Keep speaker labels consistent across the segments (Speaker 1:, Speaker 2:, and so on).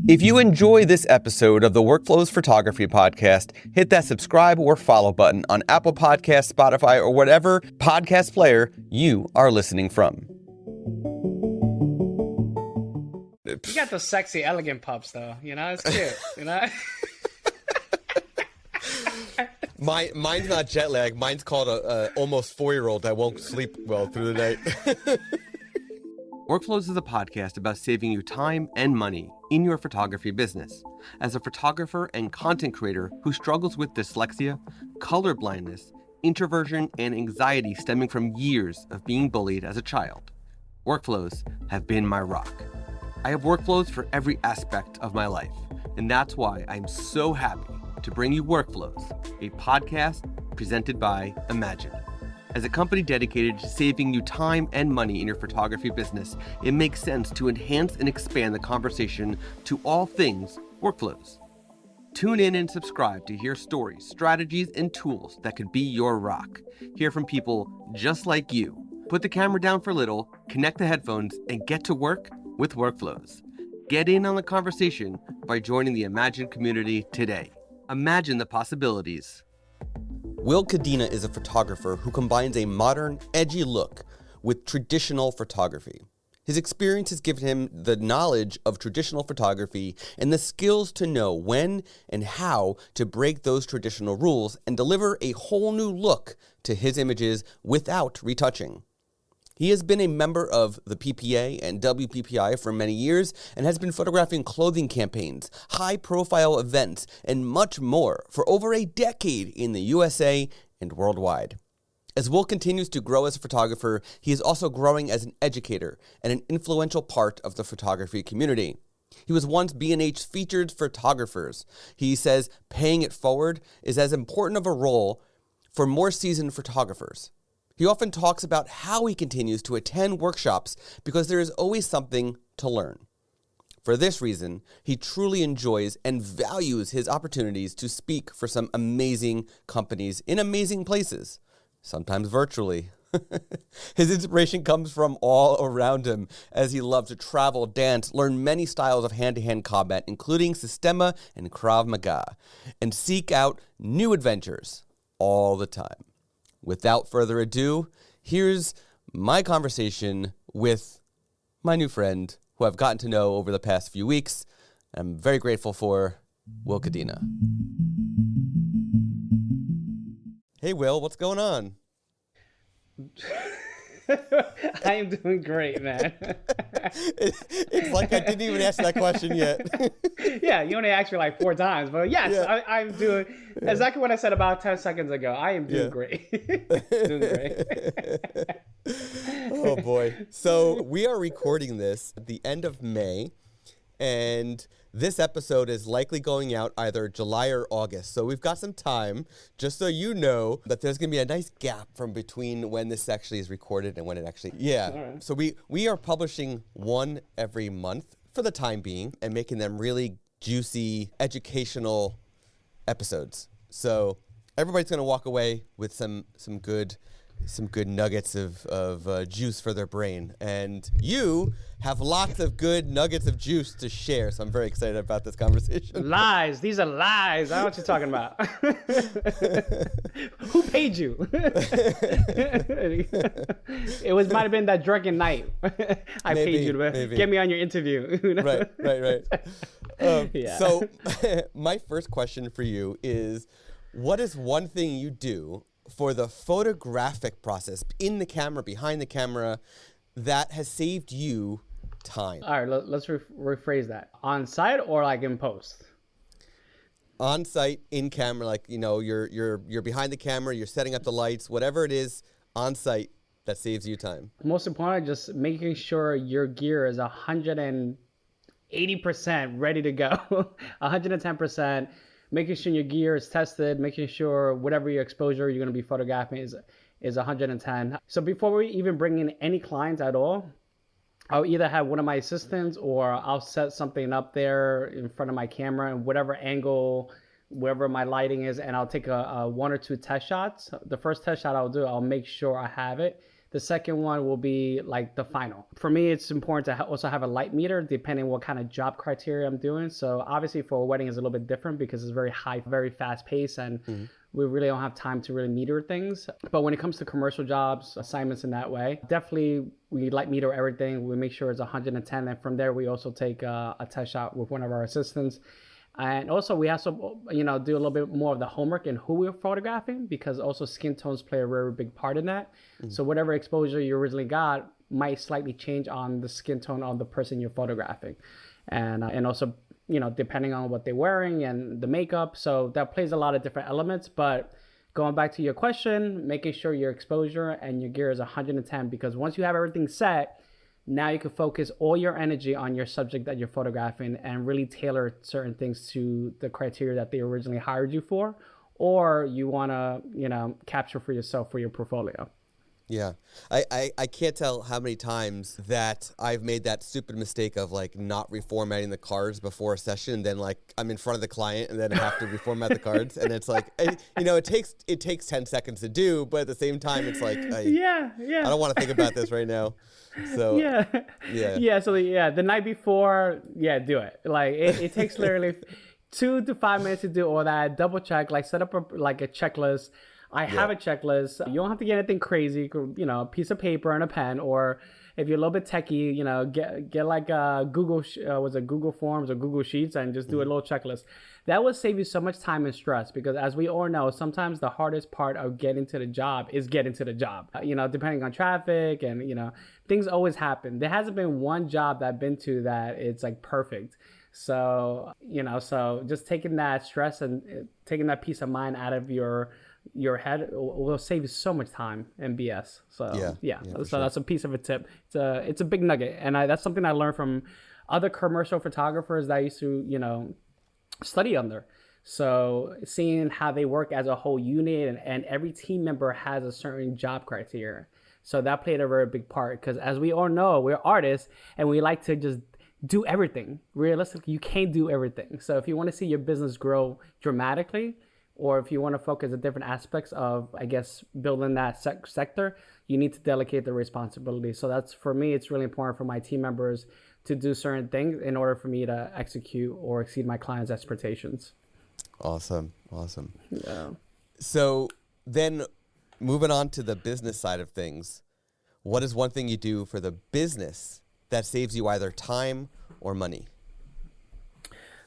Speaker 1: If you enjoy this episode of the Workflows Photography Podcast, hit that subscribe or follow button on Apple Podcasts, Spotify, or whatever podcast player you are listening from.
Speaker 2: You got the sexy, elegant pups, though. You know, it's cute. You know.
Speaker 1: Mine's not jet lag. Mine's called a almost 4-year-old that won't sleep well through the night. Workflows is a podcast about saving you time and money in your photography business. As a photographer and content creator who struggles with dyslexia, color blindness, introversion, and anxiety stemming from years of being bullied as a child, workflows have been my rock. I have workflows for every aspect of my life, and that's why I'm so happy to bring you Workflows, a podcast presented by Imagen. As a company dedicated to saving you time and money in your photography business, it makes sense to enhance and expand the conversation to all things workflows. Tune in and subscribe to hear stories, strategies, and tools that could be your rock. Hear from people just like you. Put the camera down for a little, connect the headphones, and get to work with Workflows. Get in on the conversation by joining the Imagen community today. Imagine the possibilities. Will Cadena is a photographer who combines a modern, edgy look with traditional photography. His experience has given him the knowledge of traditional photography and the skills to know when and how to break those traditional rules and deliver a whole new look to his images without retouching. He has been a member of the PPA and WPPI for many years and has been photographing clothing campaigns, high-profile events, and much more for over a decade in the USA and worldwide. As Will continues to grow as a photographer, he is also growing as an educator and an influential part of the photography community. He was once B&H's featured photographers. He says paying it forward is as important of a role for more seasoned photographers. He often talks about how he continues to attend workshops because there is always something to learn. For this reason, he truly enjoys and values his opportunities to speak for some amazing companies in amazing places, sometimes virtually. His inspiration comes from all around him as he loves to travel, dance, learn many styles of hand-to-hand combat, including Systema and Krav Maga, and seek out new adventures all the time. Without further ado, here's my conversation with my new friend, who I've gotten to know over the past few weeks. I'm very grateful for Will Cadena. Hey, Will, what's going on?
Speaker 2: I am doing great, man.
Speaker 1: It's like I didn't even ask that question yet.
Speaker 2: Yeah, you only asked me like 4 times, but yes, yeah. I'm doing exactly what I said about 10 seconds ago. I am doing great. Doing great.
Speaker 1: Oh boy. So we are recording this at the end of May, and this episode is likely going out either July or August. So we've got some time, just so you know that there's going to be a nice gap from between when this actually is recorded and when it actually... Yeah. Right. So we are publishing one every month for the time being and making them really juicy, educational episodes. So everybody's going to walk away with some good nuggets of juice for their brain. And you have lots of good nuggets of juice to share, so I'm very excited about this conversation.
Speaker 2: Lies. These are lies. I know what you're talking about. Who paid you? Might have been that drunken night. I paid you to get me on your interview.
Speaker 1: Right. Yeah. So my first question for you is, what is one thing you do for the photographic process, in the camera, behind the camera, that has saved you time?
Speaker 2: All right, let's rephrase that. On site or like in post?
Speaker 1: On site, in camera, like, you know, you're behind the camera, you're setting up the lights, whatever it is on site that saves you time.
Speaker 2: Most importantly, just making sure your gear is 180% ready to go, 110%. Making sure your gear is tested, making sure whatever your exposure you're going to be photographing is 110. So before we even bring in any clients at all, I'll either have one of my assistants or I'll set something up there in front of my camera and whatever angle, wherever my lighting is, and I'll take a 1 or 2 test shots. The first test shot I'll do, I'll make sure I have it. The second one will be like the final. For me, it's important to also have a light meter depending what kind of job criteria I'm doing. So obviously for a wedding is a little bit different because it's very high, very fast paced, and we really don't have time to really meter things. But when it comes to commercial jobs, assignments in that way, definitely we light meter everything. We make sure it's 110. And from there, we also take a test shot with one of our assistants. And also we also, do a little bit more of the homework in who we're photographing, because also skin tones play a very big part in that. So whatever exposure you originally got might slightly change on the skin tone of the person you're photographing. And also, depending on what they're wearing and the makeup. So that plays a lot of different elements. But going back to your question, making sure your exposure and your gear is 110, because once you have everything set, now you can focus all your energy on your subject that you're photographing and really tailor certain things to the criteria that they originally hired you for, or you want to, capture for yourself for your portfolio.
Speaker 1: Yeah. I can't tell how many times that I've made that stupid mistake of like not reformatting the cards before a session, and then like I'm in front of the client and then I have to reformat the cards, and it's like, it takes 10 seconds to do, but at the same time it's like I don't want to think about this right now. So
Speaker 2: So the night before, do it. Like it takes literally 2 to 5 minutes to do all that. Double check, like set up a checklist. I have a checklist. You don't have to get anything crazy, a piece of paper and a pen, or if you're a little bit techie, get like a Google Forms or Google Sheets and just do a little checklist. That will save you so much time and stress, because as we all know, sometimes the hardest part of getting to the job is getting to the job, depending on traffic and, things always happen. There hasn't been one job that I've been to that it's like perfect. So, so just taking that stress and taking that peace of mind out of your head will save you so much time and BS. So so that's a piece of a tip. It's a big nugget, and that's something I learned from other commercial photographers that I used to study under. So seeing how they work as a whole unit, and every team member has a certain job criteria. So that played a very big part, because as we all know, we're artists and we like to just do everything. Realistically, you can't do everything. So if you want to see your business grow dramatically, or if you want to focus on different aspects of, I guess, building that sector, you need to delegate the responsibility. So that's, for me, it's really important for my team members to do certain things in order for me to execute or exceed my clients' expectations.
Speaker 1: Awesome.
Speaker 2: Yeah.
Speaker 1: So then moving on to the business side of things, what is one thing you do for the business that saves you either time or money?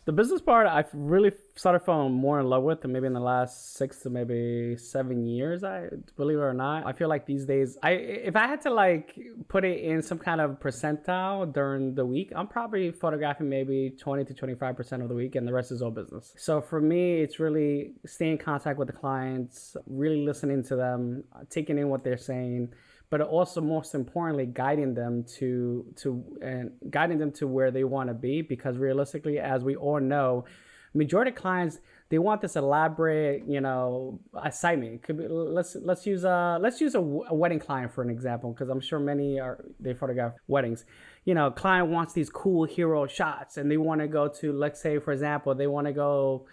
Speaker 2: The business part, I've really started falling more in love with, and maybe in the last 6 to maybe 7 years, I believe it or not. I feel like these days, if I had to like put it in some kind of percentile during the week, I'm probably photographing maybe 20 to 25% of the week, and the rest is all business. So for me, it's really staying in contact with the clients, really listening to them, taking in what they're saying, but also most importantly, guiding them to where they want to be. Because realistically, as we all know, majority of clients, they want this elaborate, assignment. It could be, let's use a wedding client for an example, because I'm sure they photograph weddings. Client wants these cool hero shots, and they want to go to, let's say for example, they want to go,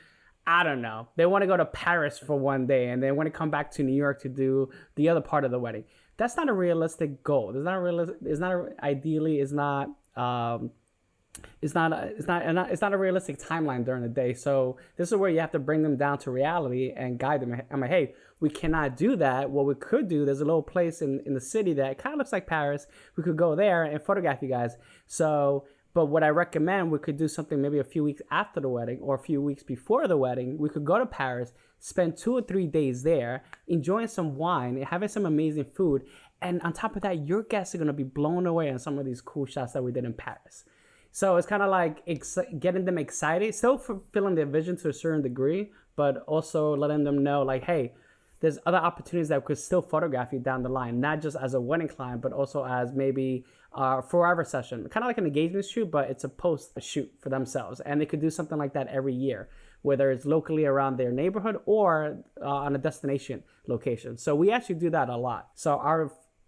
Speaker 2: I don't know, they want to go to Paris for one day, and they want to come back to New York to do the other part of the wedding. That's not a realistic goal. It's not a realistic timeline during the day. So this is where you have to bring them down to reality and guide them. I'm like, hey, we cannot do that. What we could do, there's a little place in the city that kind of looks like Paris. We could go there and photograph you guys. But what I recommend, we could do something maybe a few weeks after the wedding or a few weeks before the wedding. We could go to Paris, spend 2 or 3 days there, enjoying some wine, having some amazing food. And on top of that, your guests are going to be blown away on some of these cool shots that we did in Paris. So it's kind of like getting them excited, still fulfilling their vision to a certain degree, but also letting them know like, hey, there's other opportunities that could still photograph you down the line, not just as a wedding client, but also as maybe a forever session, kind of like an engagement shoot, but it's a post shoot for themselves. And they could do something like that every year, whether it's locally around their neighborhood or on a destination location. So we actually do that a lot. So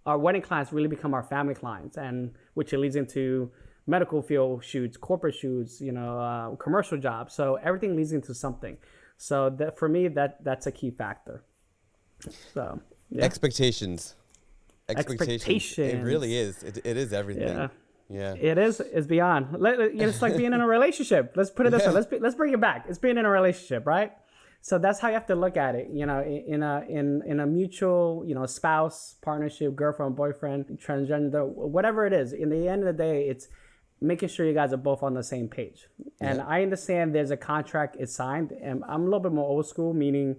Speaker 2: our wedding clients really become our family clients, and which leads into medical field shoots, corporate shoots, commercial jobs. So everything leads into something. So that, for me, that's a key factor. So yeah.
Speaker 1: Expectations. Expectations. It really is. It is everything.
Speaker 2: Yeah.
Speaker 1: Yeah.
Speaker 2: It is. It's beyond. It's like being in a relationship. Let's put it this way. Let's bring it back. It's being in a relationship, right? So that's how you have to look at it. You know, in a mutual, you know, spouse partnership, girlfriend, boyfriend, transgender, whatever it is. In the end of the day, it's making sure you guys are both on the same page. And I understand there's a contract is signed, and I'm a little bit more old school, meaning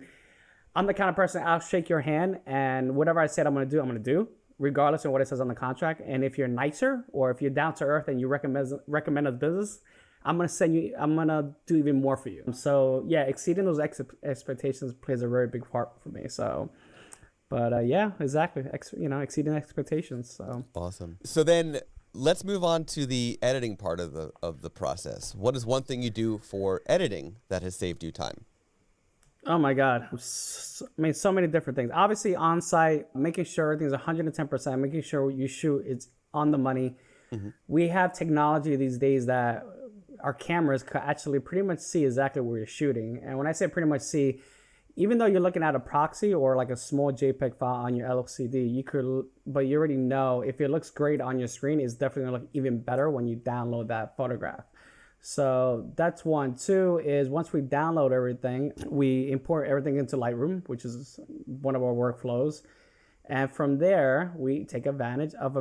Speaker 2: I'm the kind of person, I'll shake your hand, and whatever I said I'm going to do, regardless of what it says on the contract. And if you're nicer, or if you're down to earth and you recommend a business, I'm going to do even more for you. So yeah, exceeding those expectations plays a very big part for me. So, but yeah, exactly. Exceeding expectations. So
Speaker 1: awesome. So then let's move on to the editing part of the process. What is one thing you do for editing that has saved you time?
Speaker 2: Oh my God. So many different things. Obviously on site, making sure everything's 110%, making sure you shoot it's on the money. Mm-hmm. We have technology these days that our cameras could actually pretty much see exactly where you're shooting. And when I say pretty much see, even though you're looking at a proxy or like a small JPEG file on your LCD, but you already know if it looks great on your screen, it's definitely gonna look even better when you download that photograph. So that's one. Two is once we download everything, we import everything into Lightroom, which is one of our workflows. And from there, we take advantage of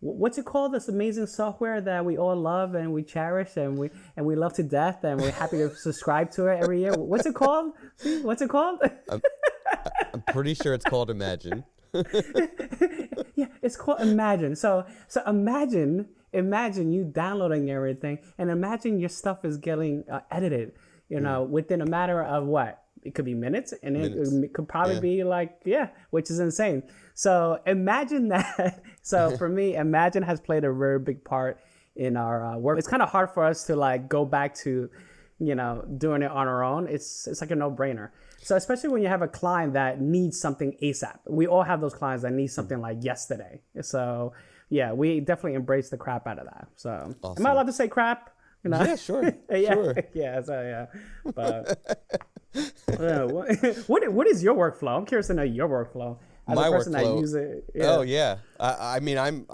Speaker 2: what's it called? This amazing software that we all love and we cherish and we love to death and we're happy to subscribe to it every year. What's it called? See, what's it called?
Speaker 1: I'm pretty sure it's called Imagen.
Speaker 2: Yeah, it's called Imagen. So imagine you downloading everything, and imagine your stuff is getting edited, within a matter of what? It could be minutes, and it could probably be which is insane. So imagine that. So for me, Imagen has played a very big part in our work. It's kind of hard for us to like go back to, doing it on our own. It's like a no-brainer. So especially when you have a client that needs something ASAP. We all have those clients that need something like yesterday. So yeah, we definitely embrace the crap out of that. So awesome. Am I allowed to say crap?
Speaker 1: Yeah, sure.
Speaker 2: Sure. Yeah, so yeah. But what is your workflow? I'm curious to know your workflow. As
Speaker 1: my
Speaker 2: a person
Speaker 1: workflow.
Speaker 2: That use it. Yeah.
Speaker 1: Oh yeah. I mean,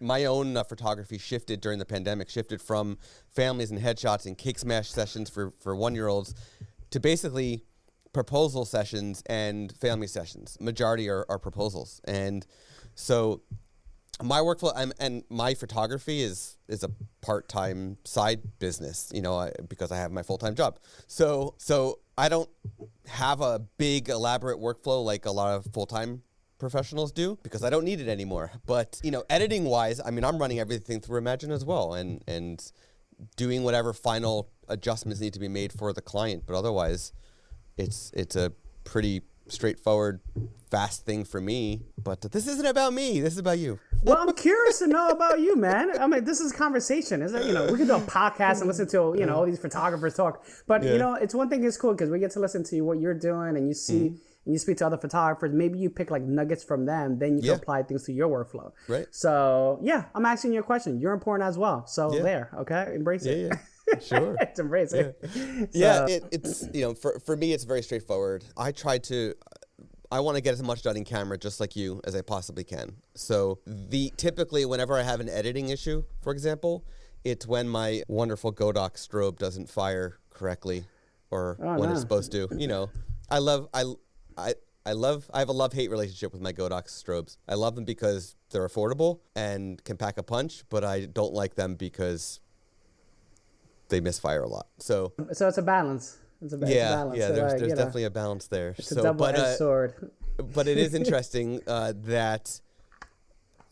Speaker 1: my own photography shifted during the pandemic. Shifted from families and headshots and cake smash sessions for 1-year-olds to basically proposal sessions and family sessions. Majority are proposals, and so my workflow and my photography is a part-time side business, because I have my full-time job. So I don't have a big elaborate workflow like a lot of full-time professionals do because I don't need it anymore. But, editing wise, I mean, I'm running everything through Imagen as well and doing whatever final adjustments need to be made for the client. But otherwise, it's a pretty straightforward, fast thing for me. But this isn't about me. This is about you.
Speaker 2: Well, I'm curious to know about you, man. I mean, this is conversation. Is we could do a podcast and listen to all these photographers talk. But it's one thing. It's cool because we get to listen to what you're doing, and you see and you speak to other photographers. Maybe you pick like nuggets from them. Then you can apply things to your workflow. Right. So yeah, I'm asking you a question. You're important as well. So okay, embrace it.
Speaker 1: Yeah. Sure.
Speaker 2: To embrace it.
Speaker 1: Yeah, it's for me it's very straightforward. I want to get as much done in camera just like you as I possibly can. So typically whenever I have an editing issue, for example, it's when my wonderful Godox strobe doesn't fire correctly or when it's supposed to. I have a love-hate relationship with my Godox strobes. I love them because they're affordable and can pack a punch, but I don't like them because they misfire a lot. So it's
Speaker 2: a balance. It's a balance.
Speaker 1: Yeah, there's definitely a balance there.
Speaker 2: It's a double-edged sword.
Speaker 1: But it is interesting that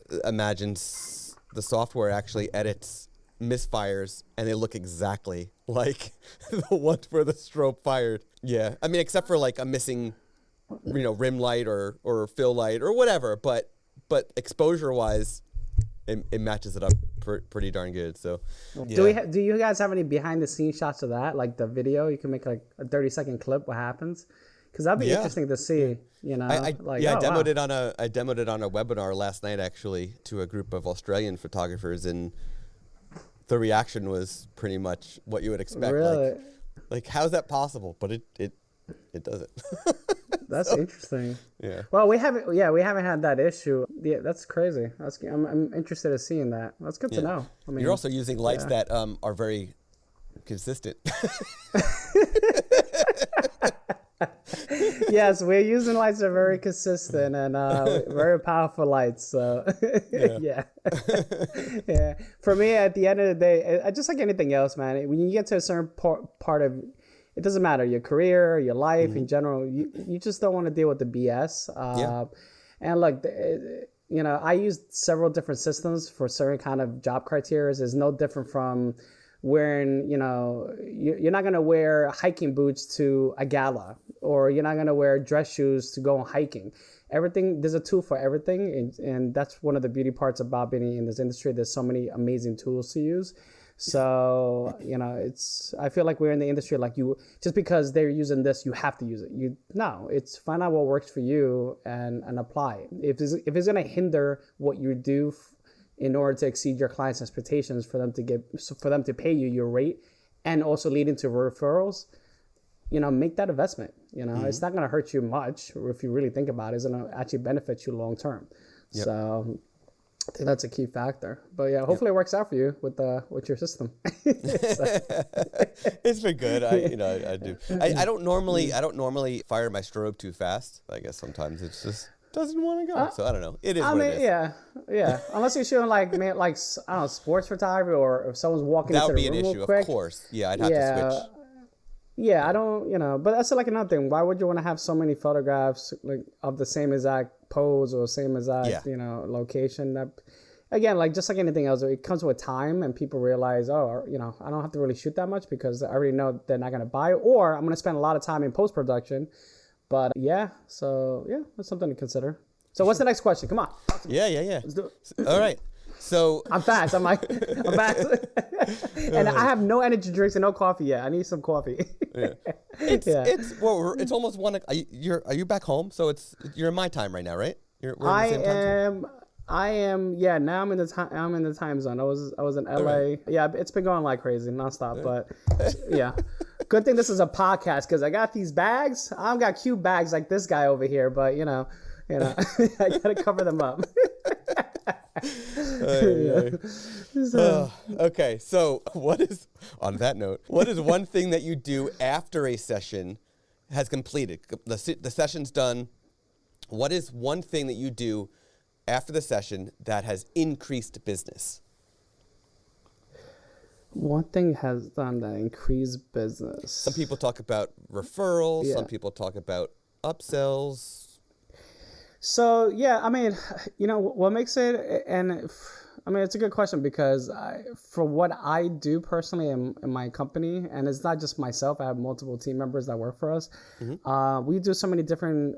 Speaker 1: the software actually edits misfires, and they look exactly like the ones where the strobe fired. Yeah, I mean, except for like a missing, rim light or fill light or whatever. But exposure-wise, it matches it up pretty darn good. So,
Speaker 2: do you guys have any behind-the-scenes shots of that, like the video? You can make like a 30-second clip. What happens? Because that'd be interesting to see.
Speaker 1: I demoed it on a webinar last night actually to a group of Australian photographers, and the reaction was pretty much what you would expect.
Speaker 2: Really?
Speaker 1: Like how's that possible? But it does it.
Speaker 2: That's interesting.
Speaker 1: Yeah.
Speaker 2: Well, we haven't had that issue. Yeah, that's crazy. I'm interested in seeing that. That's good to know. I mean,
Speaker 1: you're also using lights that are very consistent.
Speaker 2: Yes, we're using lights that are very consistent and very powerful lights. So yeah. Yeah. For me, at the end of the day, just like anything else, man, when you get to a certain part of it, doesn't matter your career, your life in general. You just don't want to deal with the BS. And look, I used several different systems for certain kind of job criteria. It's no different from wearing, you're not going to wear hiking boots to a gala, or you're not going to wear dress shoes to go on hiking. Everything, there's a tool for everything. And that's one of the beauty parts about being in this industry. There's so many amazing tools to use. So, I feel like we're in the industry, like just because they're using this, you have to use it. No, it's find out what works for you and apply it. If it's going to hinder what you do in order to exceed your clients' expectations for them to pay you your rate and also lead into referrals, make that investment. It's not going to hurt you much, or if you really think about it, it's going to actually benefit you long term. Yep. So I think that's a key factor. But yeah, hopefully it works out for you with your system.
Speaker 1: It's been good. I do. I don't normally fire my strobe too fast. I guess sometimes it's just doesn't want to go. So I don't know. It is. It is.
Speaker 2: Yeah. Unless you're shooting I don't know, sports photography, or if someone's walking into the room real quick. That would be an issue,
Speaker 1: of course. Yeah, I'd have to switch.
Speaker 2: Yeah, I don't, but that's like another thing. Why would you want to have so many photographs of the same exact pose or same exact, location? That, again, just like anything else, it comes with time, and people realize, I don't have to really shoot that much because I already know they're not going to buy it, or I'm going to spend a lot of time in post-production. But that's something to consider. So what's the next question? Come on.
Speaker 1: Yeah.
Speaker 2: Let's do it.
Speaker 1: All right. So
Speaker 2: I'm fast. I'm fast. And I have no energy drinks and no coffee yet. I need some coffee.
Speaker 1: It's almost one. Are you back home? So you're in my time right now, right?
Speaker 2: I am. Yeah. Now I'm in the time zone. I was in LA. Right. Yeah. It's been going like crazy nonstop. But yeah. Good thing this is a podcast, because I got these bags. I don't got cute bags like this guy over here, but I gotta cover them up.
Speaker 1: Okay, so what is one thing that you do after a session has completed? The session's done. What is one thing that you do after the session that has increased business?
Speaker 2: One thing has done that increased business.
Speaker 1: Some people talk about referrals. Yeah. Some people talk about upsells.
Speaker 2: So, yeah, I mean, what makes it, and I mean, it's a good question, because for what I do personally in my company, and it's not just myself, I have multiple team members that work for us. Mm-hmm. We do so many different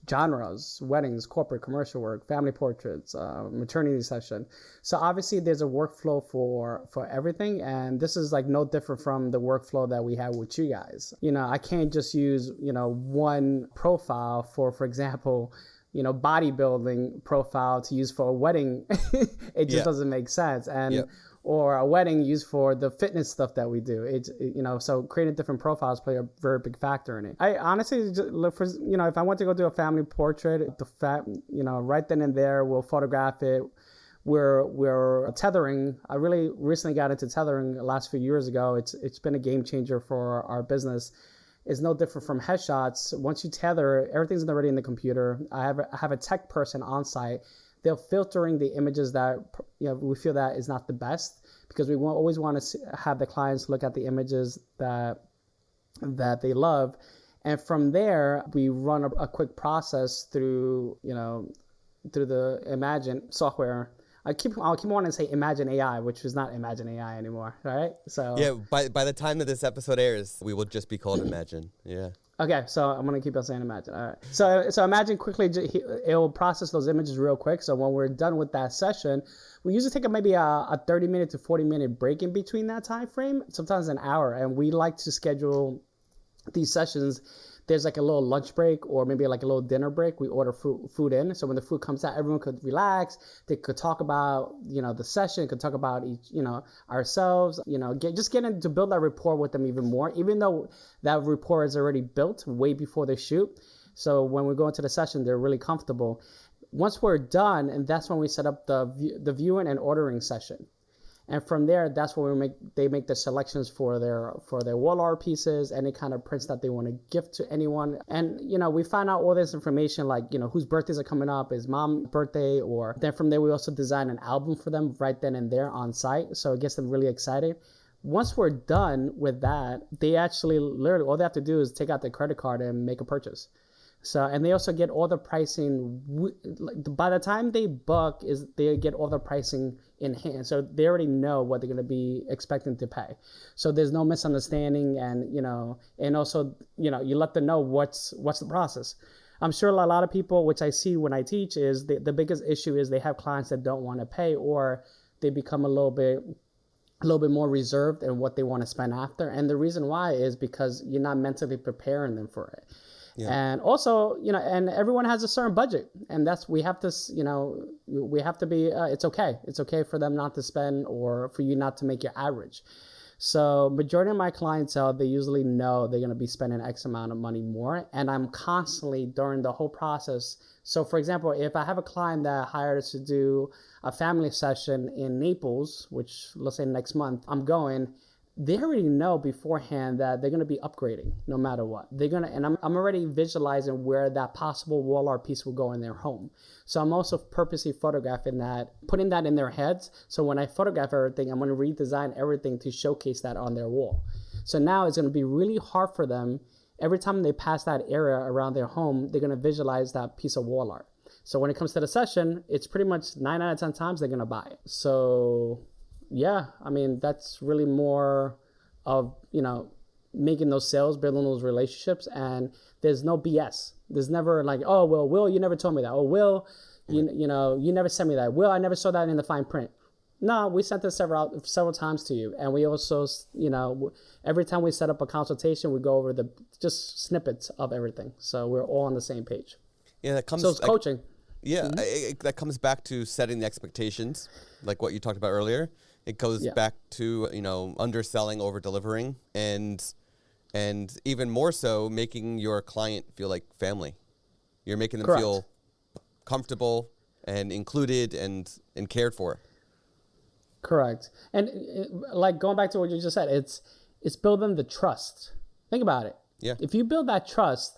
Speaker 2: genres: weddings, corporate, commercial work, family portraits, maternity session. So obviously there's a workflow for everything. And this is no different from the workflow that we have with you guys. I can't just use, one profile for example, bodybuilding profile to use for a wedding. It just doesn't make sense. And or a wedding used for the fitness stuff that we do. So creating different profiles play a very big factor in it. I honestly just look for, if I want to go do a family portrait, right then and there, we'll photograph it. We're tethering. I really recently got into tethering the last few years ago. It's been a game changer for our business. Is no different from headshots. Once you tether, everything's already in the computer. I have a tech person on site. They're filtering the images that we feel that is not the best, because we always want to have the clients look at the images that they love, and from there we run a quick process through the Imagen software. I'll keep wanting to say imagen-ai, which is not imagen-ai anymore, right? So
Speaker 1: yeah, by the time that this episode airs, we will just be called Imagen. Yeah.
Speaker 2: Okay, so I'm gonna keep on saying Imagen. All right. So Imagen quickly, it will process those images real quick. So when we're done with that session, we usually take maybe a 30-minute to 40-minute break in between that time frame, sometimes an hour, and we like to schedule these sessions. There's a little lunch break, or maybe a little dinner break. We order food in. So when the food comes out, everyone could relax. They could talk about, the session, could talk about ourselves, just getting to build that rapport with them even more, even though that rapport is already built way before the shoot. So when we go into the session, they're really comfortable. Once we're done, and that's when we set up the viewing and ordering session. And from there, that's where they make the selections for their wall art pieces, any kind of prints that they want to gift to anyone. And, we find out all this information, like, whose birthdays are coming up, is mom's birthday, or then from there, we also design an album for them right then and there on site. So it gets them really excited. Once we're done with that, they actually literally, all they have to do is take out their credit card and make a purchase. So, and they also get all the pricing, by the time they book, they get all the pricing in hand. So they already know what they're going to be expecting to pay. So there's no misunderstanding, and, and also, you let them know what's the process. I'm sure a lot of people, which I see when I teach, is the biggest issue is they have clients that don't want to pay, or they become a little bit more reserved in what they want to spend after. And the reason why is because you're not mentally preparing them for it. Yeah. And also, and everyone has a certain budget, and we have to be, it's okay. It's okay for them not to spend, or for you not to make your average. So majority of my clientele, they usually know they're going to be spending X amount of money more. And I'm constantly during the whole process. So for example, if I have a client that hired us to do a family session in Naples, which let's say next month I'm going, they already know beforehand that they're going to be upgrading no matter what. And I'm already visualizing where that possible wall art piece will go in their home. So I'm also purposely photographing that, putting that in their heads. So when I photograph everything, I'm going to redesign everything to showcase that on their wall. So now it's going to be really hard for them. Every time they pass that area around their home, they're going to visualize that piece of wall art. So when it comes to the session, it's pretty much 9 out of 10 times they're going to buy it. So yeah, I mean, that's really more of, making those sales, building those relationships, and there's no BS. There's never like, oh, well, Will, you never told me that. Oh, Will, you never sent me that. Will, I never saw that in the fine print. No, we sent it several times to you. And we also, every time we set up a consultation, we go over just snippets of everything. So we're all on the same page.
Speaker 1: Yeah,
Speaker 2: so it's coaching.
Speaker 1: Yeah, that comes back to setting the expectations, like what you talked about earlier. It goes back to, underselling, over-delivering, and even more so, making your client feel like family. You're making them feel comfortable and included and cared for.
Speaker 2: Correct. And like going back to what you just said, it's building the trust. Think about it.
Speaker 1: Yeah.
Speaker 2: If you build that trust,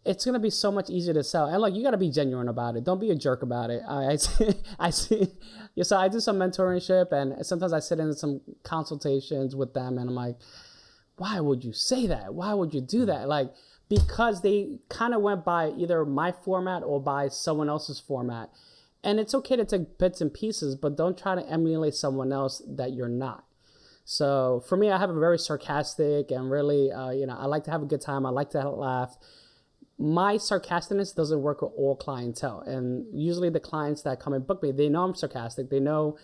Speaker 2: it's going to be so much easier to sell. And you got to be genuine about it. Don't be a jerk about it. I see. So I do some mentorship, and sometimes I sit in some consultations with them, and I'm like, why would you say that? Why would you do that? Because they kind of went by either my format or by someone else's format. And it's okay to take bits and pieces, but don't try to emulate someone else that you're not. So for me, I have a very sarcastic and really, I like to have a good time. I like to laugh. My sarcasticness doesn't work with all clientele. And usually the clients that come and book me, they know I'm sarcastic. They know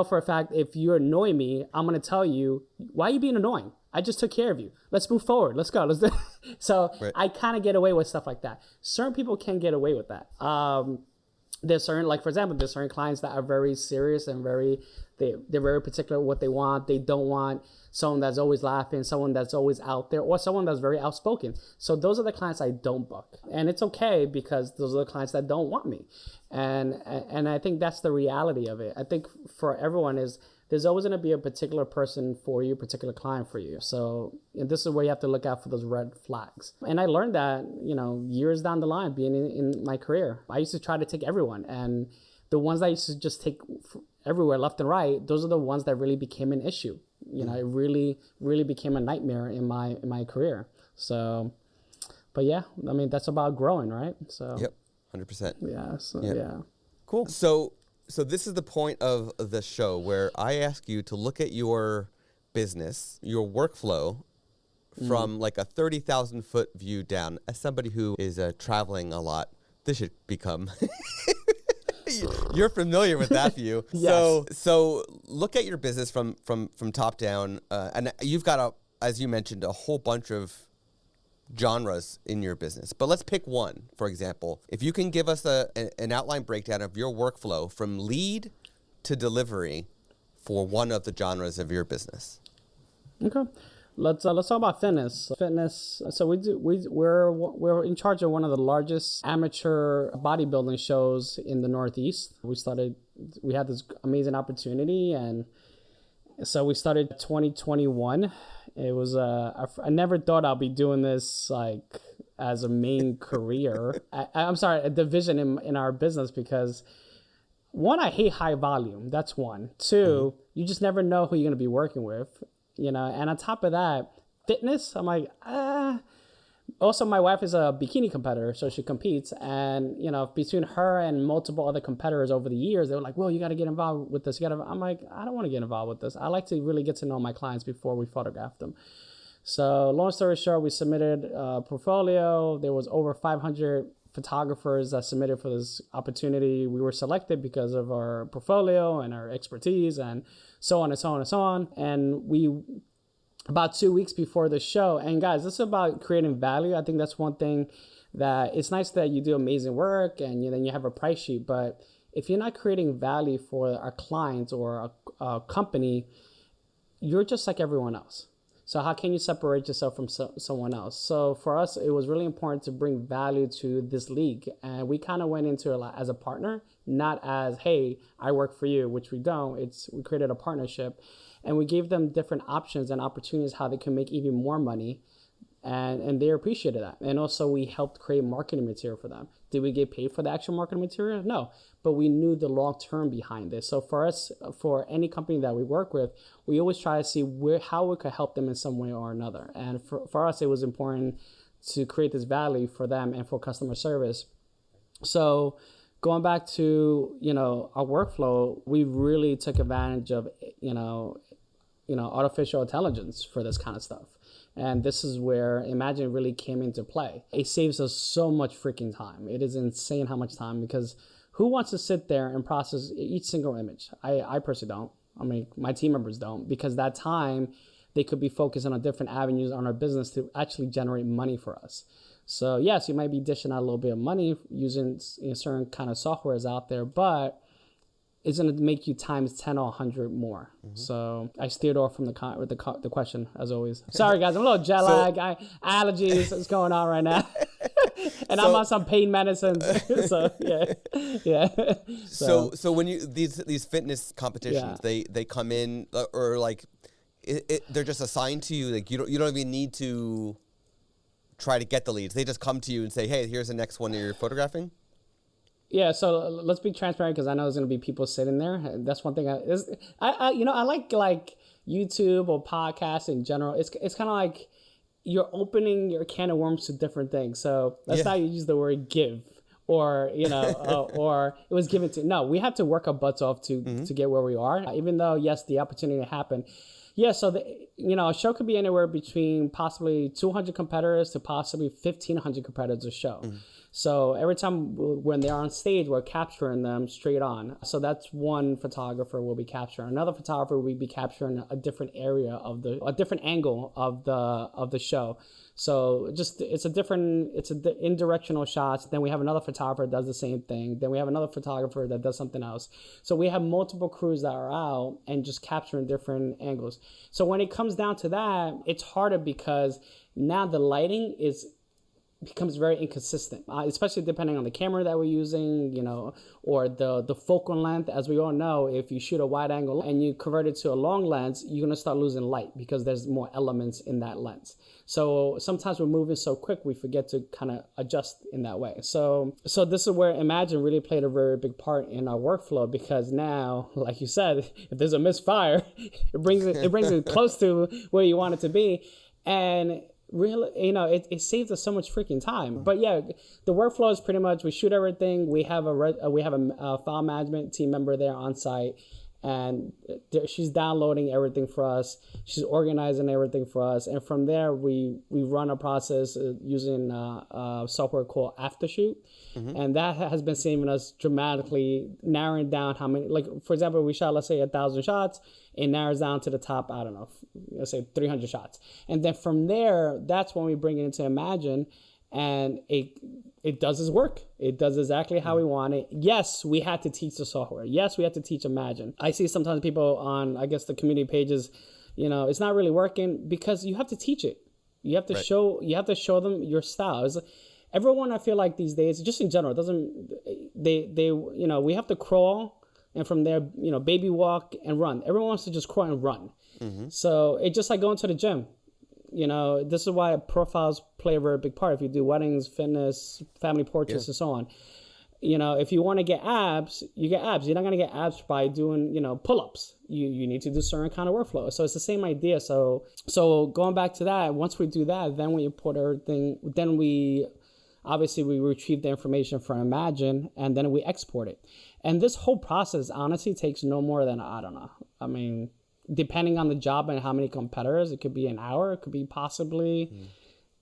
Speaker 2: for a fact, if you annoy me, I'm going to tell you, why are you being annoying? I just took care of you. Let's move forward. Let's go. Let's do. So right. I kind of get away with stuff like that. Certain people can't get away with that. There's certain, for example, there's certain clients that are very serious and they're very particular what they want. They don't want someone that's always laughing, someone that's always out there, or someone that's very outspoken. So those are the clients I don't book. And it's okay, because those are the clients that don't want me. And I think that's the reality of it. I think for everyone there's always going to be a particular person for you, particular client for you. So this is where you have to look out for those red flags. And I learned that, years down the line, being in my career. I used to try to take everyone, and the ones that I used to just take everywhere, left and right, those are the ones that really became an issue. It really, really became a nightmare in my career. So, but yeah, I mean, that's about growing, right? So.
Speaker 1: Yep, 100%.
Speaker 2: Yeah. So
Speaker 1: yep.
Speaker 2: Yeah.
Speaker 1: Cool. So this is the point of the show where I ask you to look at your business, your workflow, from a 30,000 foot view down. As somebody who is traveling a lot, this should become. You're familiar with that view.
Speaker 2: Yes.
Speaker 1: So look at your business from top down, and you've got as you mentioned, a whole bunch of genres in your business. But let's pick one, for example. If you can give us an outline breakdown of your workflow from lead to delivery for one of the genres of your business.
Speaker 2: Okay. Let's talk about fitness. Fitness. So we're in charge of one of the largest amateur bodybuilding shows in the Northeast. We had this amazing opportunity, and so we started 2021. It was I never thought I'd be doing this like as a main career. I'm sorry, a division in our business, because one, I hate high volume. That's one. Two, you just never know who you're going to be working with, and on top of that, fitness, I'm like, Also, my wife is a bikini competitor, so she competes. And, between her and multiple other competitors over the years, they were like, well, you got to get involved with this. I'm like, I don't want to get involved with this. I like to really get to know my clients before we photograph them. So long story short, we submitted a portfolio. There was over 500 photographers that submitted for this opportunity. We were selected because of our portfolio and our expertise and so on and so on and so on. And about 2 weeks before the show, and guys, this is about creating value. I think that's one thing that it's nice that you do amazing work and then you have a price sheet, but if you're not creating value for our clients or a company, you're just like everyone else. So how can you separate yourself from someone else? So for us, it was really important to bring value to this league. And we kind of went into it as a partner, not as, hey, I work for you, which we don't. We created a partnership, and we gave them different options and opportunities how they can make even more money. And they appreciated that. And also we helped create marketing material for them. Did we get paid for the actual marketing material? No, but we knew the long term behind this. So for us, for any company that we work with, we always try to see how we could help them in some way or another. And for us, it was important to create this value for them and for customer service. So going back to, our workflow, we really took advantage of, artificial intelligence for this kind of stuff. And this is where Imagen really came into play. It saves us so much freaking time. It is insane how much time, because who wants to sit there and process each single image? I personally don't. I mean, my team members don't, because that time they could be focusing on different avenues on our business to actually generate money for us. So yes, you might be dishing out a little bit of money using certain kind of softwares out there, but it's going to make you times 10 or 100 more. Mm-hmm. So I steered off from the question, as always. Sorry, guys. I'm a little jet lag. Allergies is going on right now. And I'm on some pain medicines. So, yeah.
Speaker 1: So when you these fitness competitions, they come in, or like they're just assigned to you. Like you don't even need to try to get the leads. They just come to you and say, hey, here's the next one that you're photographing.
Speaker 2: Yeah, so let's be transparent, because I know there's gonna be people sitting there. That's one thing. I like YouTube or podcasts in general. It's kind of like you're opening your can of worms to different things. So let's not use the word give or or it was given to. No, we have to work our butts off to get where we are. Even though yes, the opportunity happened. Yeah, so a show could be anywhere between possibly 200 competitors to possibly 1,500 competitors a show. Mm. So every time when they're on stage, we're capturing them straight on. So that's one photographer will be capturing. Another photographer will be capturing a different area a different angle of the show. So it's indirectional shots. Then we have another photographer that does the same thing. Then we have another photographer that does something else. So we have multiple crews that are out and just capturing different angles. So when it comes down to that, it's harder because now the lighting becomes very inconsistent, especially depending on the camera that we're using, or the focal length. As we all know, if you shoot a wide angle and you convert it to a long lens, you're going to start losing light because there's more elements in that lens. So sometimes we're moving so quick, we forget to kind of adjust in that way. So this is where Imagen really played a very big part in our workflow, because now, like you said, if there's a misfire, it brings it close to where you want it to be. And really, it saves us so much freaking time. But yeah, the workflow is pretty much we shoot everything. We have a file management team member there on site, and she's downloading everything for us. She's organizing everything for us, and from there we run a process using a software called Aftershoot, and that has been saving us dramatically, narrowing down how many. Like for example, we shot, let's say, 1,000 shots. It narrows down to the top, I don't know, let's say 300 shots. And then from there, that's when we bring it into Imagen, and it does its work. It does exactly how we want it. Yes, we had to teach the software. Yes, we had to teach Imagen. I see sometimes people on, I guess, the community pages, It's not really working, because you have to teach it. You have to show them your style. Everyone, I feel like these days, just in general, we have to crawl, and from there, baby walk and run. Everyone wants to just crawl and run. So it's just like going to the gym. This is why profiles play a very big part. If you do weddings, fitness, family portraits, and so on. If you want to get abs, you get abs. You're not going to get abs by doing, pull-ups. You need to do certain kind of workflow. So it's the same idea. So going back to that, once we do that, then we import everything. Then we retrieve the information from Imagen, and then we export it. And this whole process honestly takes no more than, I don't know. I mean, depending on the job and how many competitors, it could be an hour. It could be possibly,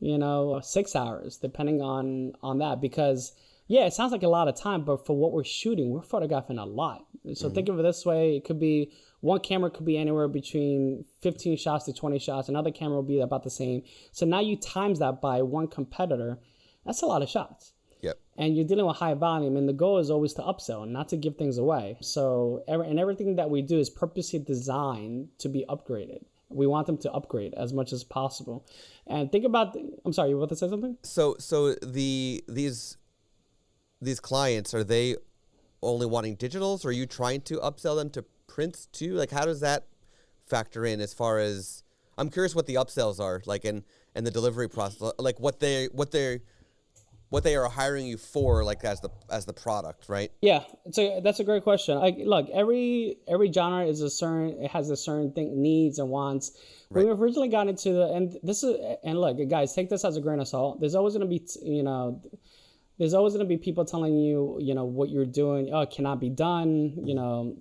Speaker 2: 6 hours, depending on that. Because yeah, it sounds like a lot of time, but for what we're shooting, we're photographing a lot. So think of it this way. It could be, one camera could be anywhere between 15 shots to 20 shots. Another camera will be about the same. So now you times that by one competitor. That's a lot of shots.
Speaker 1: Yep.
Speaker 2: And you're dealing with high volume, and the goal is always to upsell, not to give things away. So everything that we do is purposely designed to be upgraded. We want them to upgrade as much as possible. And think about, I'm sorry, you were about to say something?
Speaker 1: So these clients, are they only wanting digitals, or are you trying to upsell them to prints too? Like, how does that factor in as far as, I'm curious what the upsells are, like, and the delivery process, like what they are hiring you for, like as the product, right?
Speaker 2: Yeah, so that's a great question. Look, every genre has a certain thing, needs and wants. Right. We originally got into and look, guys, take this as a grain of salt. There's always going to be people telling you, what you're doing, it cannot be done,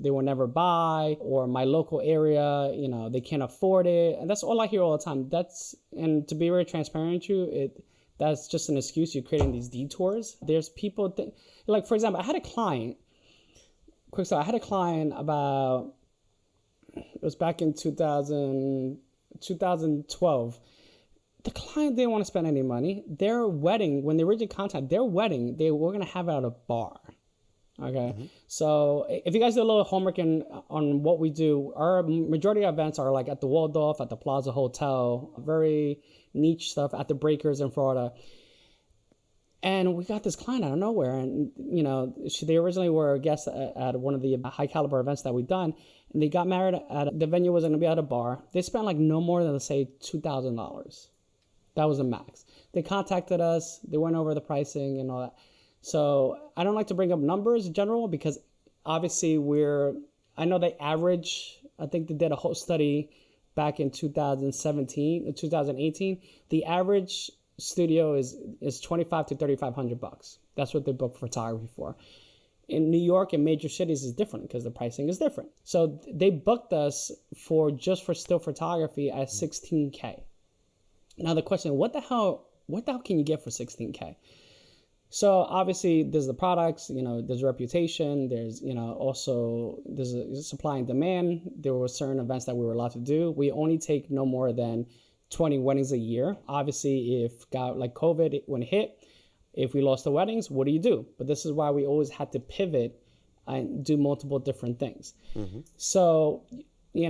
Speaker 2: they will never buy, or my local area, they can't afford it. And that's all I hear all the time. And to be very transparent with you, that's just an excuse. You're creating these detours. There's people like, for example, I had a client about, it was back in 2012. The client didn't want to spend any money. Their wedding, when they originally contacted, they were going to have it at a bar. Okay. So if you guys do a little homework on what we do, our majority of events are like at the Waldorf, at the Plaza Hotel, very niche stuff at the Breakers in Florida. And we got this client out of nowhere. And, they originally were a guest at one of the high caliber events that we've done. And they got married the venue was going to be at a bar. They spent like no more than, let's say, $2,000. That was the max. They contacted us. They went over the pricing and all that. So I don't like to bring up numbers in general, because obviously I know they average, I think they did a whole study back in 2018. The average studio is $2,500 to $3,500. That's what they book photography for. In New York and major cities is different because the pricing is different. So they booked us for still photography at $16K. Now the question, what the hell can you get for $16K? So obviously there's the products, there's reputation, there's, also there's a supply and demand. There were certain events that we were allowed to do. We only take no more than 20 weddings a year. Obviously, if like COVID, when it hit, if we lost the weddings, what do you do? But this is why we always had to pivot and do multiple different things. So, two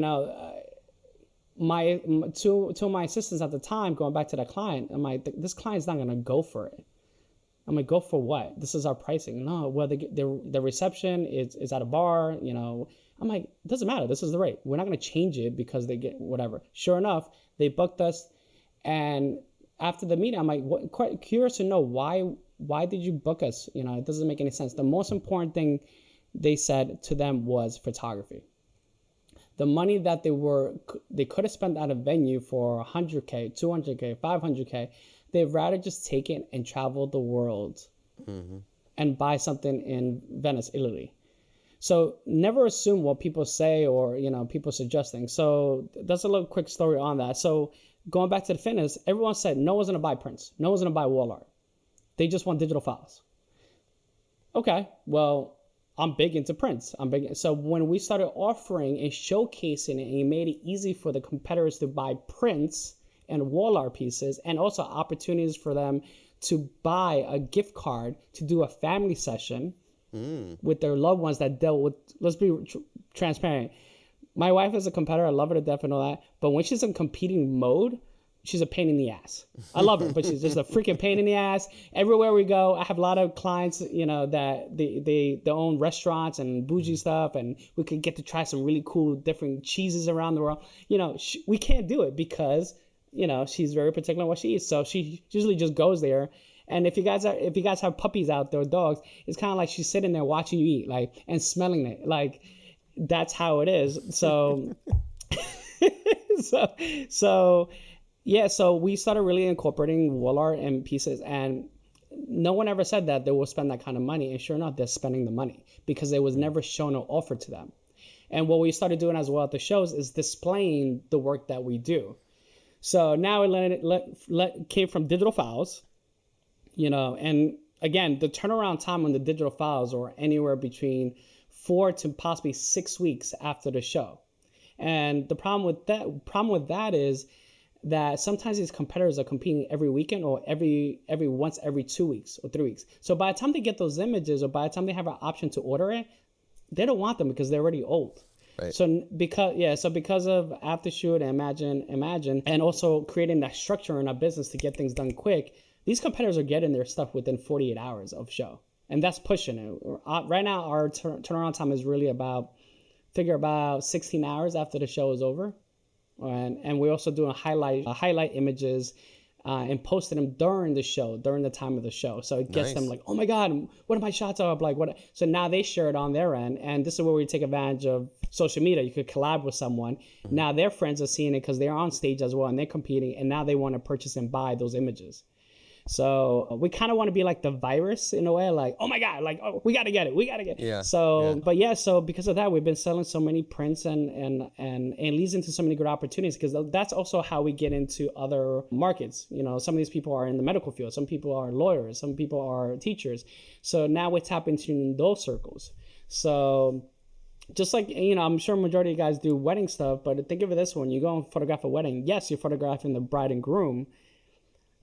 Speaker 2: of my assistants at the time, going back to that client, I'm like, this client's not going to go for it. I'm like, go for what? This is our pricing. No, well, the reception is at a bar, I'm like, it doesn't matter. This is the rate. We're not going to change it because they get whatever. Sure enough, they booked us. And after the meeting, I'm like, quite curious to know why did you book us? It doesn't make any sense. The most important thing they said to them was photography. The money that they could have spent at a venue for $100K, $200K, $500K, they'd rather just take it and travel the world and buy something in Venice, Italy. So never assume what people say or, people suggesting. So that's a little quick story on that. So going back to the fitness, everyone said no one's going to buy prints. No one's going to buy wall art. They just want digital files. Okay, well, I'm big into prints. So when we started offering and showcasing it, and it made it easy for the competitors to buy prints and wall art pieces, and also opportunities for them to buy a gift card to do a family session with their loved ones that dealt with, let's be transparent. My wife is a competitor. I love her to death and all that. But when she's in competing mode, she's a pain in the ass. I love her, but she's just a freaking pain in the ass. Everywhere we go, I have a lot of clients, that they own restaurants and bougie stuff, and we could get to try some really cool different cheeses around the world. We can't do it because, she's very particular on what she eats. So she usually just goes there. And if you guys have puppies out there, dogs, it's kind of like she's sitting there watching you eat, like, and smelling it. Like, that's how it is. So, so we started really incorporating wall art and pieces, and no one ever said that they will spend that kind of money. And sure enough, they're spending the money because it was never shown or offered to them. And what we started doing as well at the shows is displaying the work that we do. So now it came from digital files, and again, the turnaround time on the digital files are anywhere between 4 to possibly 6 weeks after the show. And the problem with that is that sometimes these competitors are competing every weekend or every 2 weeks or 3 weeks. So by the time they get those images, or by the time they have an option to order it, they don't want them because they're already old.
Speaker 1: Right.
Speaker 2: So because of Aftershoot and Imagine, and also creating that structure in our business to get things done quick, these competitors are getting their stuff within 48 hours of show. And that's pushing it. Right now, our turnaround time is really about 16 hours after the show is over. And we're also doing highlight images and posting them during the time of the show. So it gets them like, oh my God, what are my shots up? Like what? So now they share it on their end. And this is where we take advantage of social media. You could collab with someone. Mm-hmm. Now their friends are seeing it because they're on stage as well and they're competing. And now they want to purchase and buy those images. So we kind of want to be like the virus in a way, like, oh my God, like, oh, we got to get it.
Speaker 1: Yeah.
Speaker 2: So, yeah. So because of that, we've been selling so many prints and leads into so many good opportunities, because that's also how we get into other markets. Some of these people are in the medical field. Some people are lawyers. Some people are teachers. So now we tap into those circles. So just like, I'm sure majority of you guys do wedding stuff, but think of it this one. You go and photograph a wedding. Yes, you're photographing the bride and groom,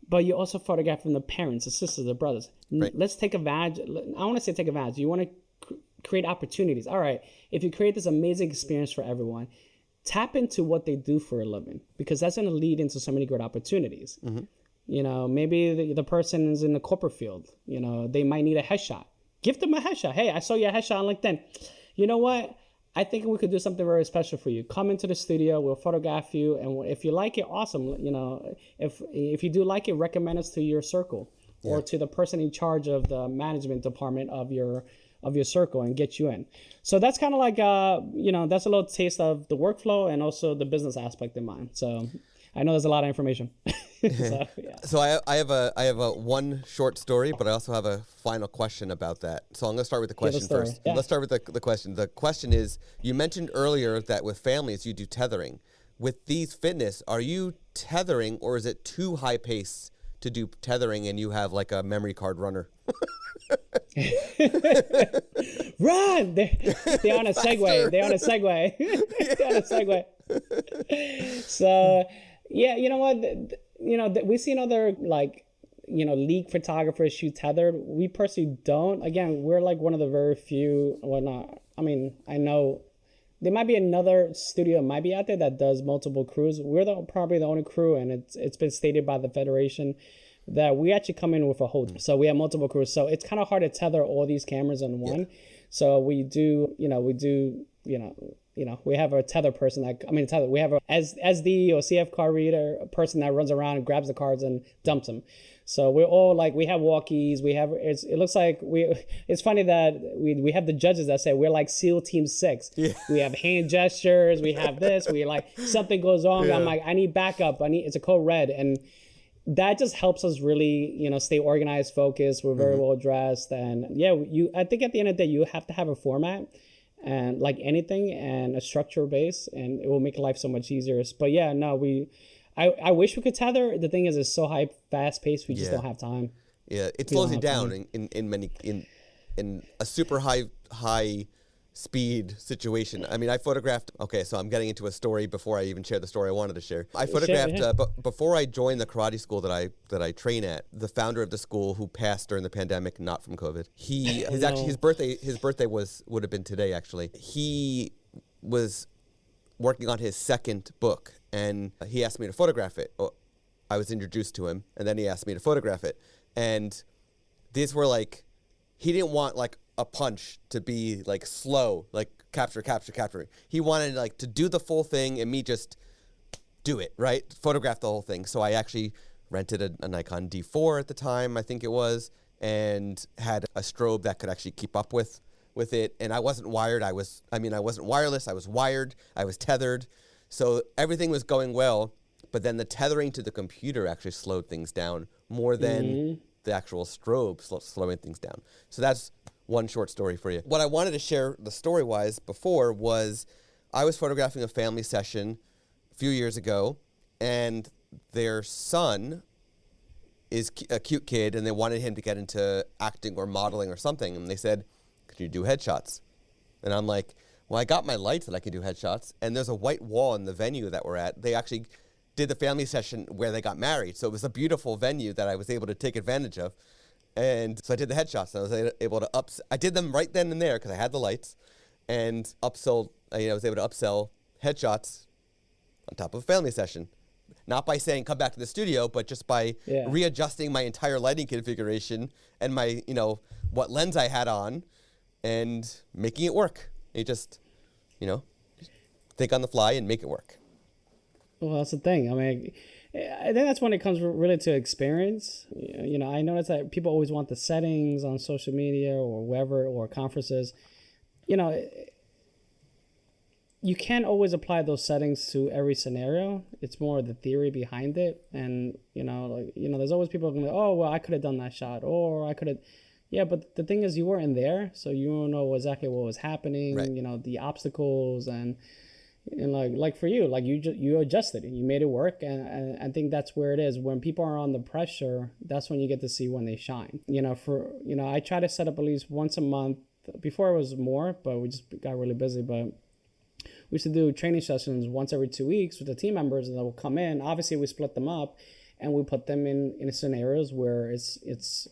Speaker 2: but you also photograph from the parents, the sisters, the brothers. Right. Let's take advantage. I want to say take advantage. You want to create opportunities. All right. If you create this amazing experience for everyone, tap into what they do for a living, because that's going to lead into so many good opportunities. Mm-hmm. Maybe the person is in the corporate field. They might need a headshot. Give them a headshot. Hey, I saw your headshot on LinkedIn. You know what? I think we could do something very special for you. Come into the studio, we'll photograph you, and if you like it, awesome. If you do like it, recommend us to your circle or to the person in charge of the management department of your circle and get you in. So that's kind of like that's a little taste of the workflow and also the business aspect in mind. So I know there's a lot of information.
Speaker 1: So I have a one short story, but I also have a final question about that. So I'm going to start with the question first. Yeah. Let's start with the question. The question is, you mentioned earlier that with families you do tethering. With these fitness, are you tethering, or is it too high pace to do tethering and you have like a memory card runner?
Speaker 2: Run! They're on a Segway. They're on a Segway. So, yeah, you know what? We've seen other league photographers shoot tethered. We personally don't. Again, we're like one of the very few. Well, not. I mean, I know there might be another studio might be out there that does multiple crews. We're probably the only crew, and it's been stated by the federation that we actually come in with a whole. So we have multiple crews. So it's kind of hard to tether all these cameras on one. Yeah. So we have a tether person we have a SD or CF card reader, a person that runs around and grabs the cards and dumps them. So we're all like, we have walkies, it looks like it's funny that we have the judges that say we're like SEAL Team 6. Yeah. We have hand gestures, we have this, we like, something goes wrong. Yeah. I'm like, I need backup. It's a code red. And that just helps us really, stay organized, focused. We're very well dressed. And I think at the end of the day, you have to have a format, and like anything, and a structure base, and it will make life so much easier. But yeah, no, I wish we could tether. The thing is, it's so fast paced. We just don't have time.
Speaker 1: Yeah, it slows you down in a super high speed situation. I mean, I photographed. Okay, so I'm getting into a story before I even share the story I wanted to share. I photographed, but before I joined the karate school that I train at, the founder of the school, who passed during the pandemic, not from COVID. His birthday would have been today actually. He was working on his second book, and he asked me to photograph it. Well, I was introduced to him, and then he asked me to photograph it. And these were like, he didn't want like a punch to be like slow, like capture. He wanted like to do the full thing and me just do it, right? Photograph the whole thing. So I actually rented a Nikon D4 at the time, I think it was, and had a strobe that could actually keep up with it. And I wasn't wired. I wasn't wireless. I was wired. I was tethered. So everything was going well. But then the tethering to the computer actually slowed things down more than the actual strobe slowing things down. So that's one short story for you. What I wanted to share the story-wise before was I was photographing a family session a few years ago, and their son is a cute kid, and they wanted him to get into acting or modeling or something. And they said, could you do headshots? And I'm like, well, I got my lights that I can do headshots. And there's a white wall in the venue that we're at. They actually did the family session where they got married. So it was a beautiful venue that I was able to take advantage of. And so I did the headshots, and I was able to I did them right then and there because I had the lights, and I was able to upsell headshots on top of a family session. Not by saying come back to the studio, but just by readjusting my entire lighting configuration and my, what lens I had on and making it work. You just, think on the fly and make it work.
Speaker 2: Well, that's the thing. I mean, I think that's when it comes really to experience. I notice that people always want the settings on social media or wherever or conferences. You can't always apply those settings to every scenario. It's more the theory behind it. And, there's always people going, oh, well, I could have done that shot, or I could have. Yeah, but the thing is, you weren't there, so you don't know exactly what was happening, right. The obstacles and like for you, like you adjusted it, you made it work. And I think that's where it is. When people are on the pressure, that's when you get to see when they shine. I try to set up at least once a month. Before it was more, but we just got really busy. But we used to do training sessions once every 2 weeks with the team members, and they will come in. Obviously, we split them up, and we put them in scenarios where it's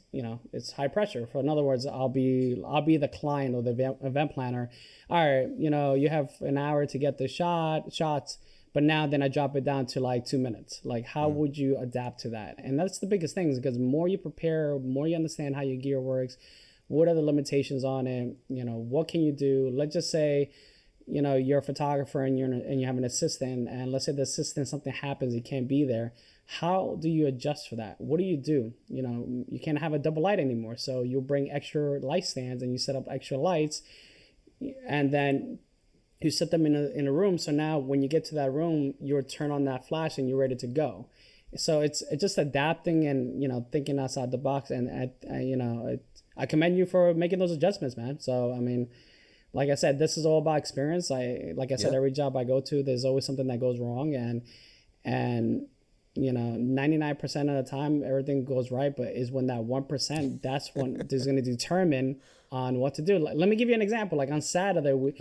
Speaker 2: high pressure. In other words, I'll be the client or the event planner. All right, you have an hour to get the shots, but then I drop it down to like 2 minutes. Like, how would you adapt to that? And that's the biggest thing, because the more you prepare, the more you understand how your gear works. What are the limitations on it? What can you do? Let's just say, you're a photographer and you have an assistant, and let's say the assistant, something happens, he can't be there. How do you adjust for that? What do? You can't have a double light anymore. So you'll bring extra light stands and you set up extra lights, and then you set them in a room. So now when you get to that room, you'll turn on that flash and you're ready to go. So it's just adapting and, thinking outside the box. And I commend you for making those adjustments, man. So, I mean, like I said, this is all about experience. Every job I go to, there's always something that goes wrong, and 99% of the time everything goes right, but is when that 1%, that's when is going to determine on what to do. Let me give you an example. Like on Saturday, we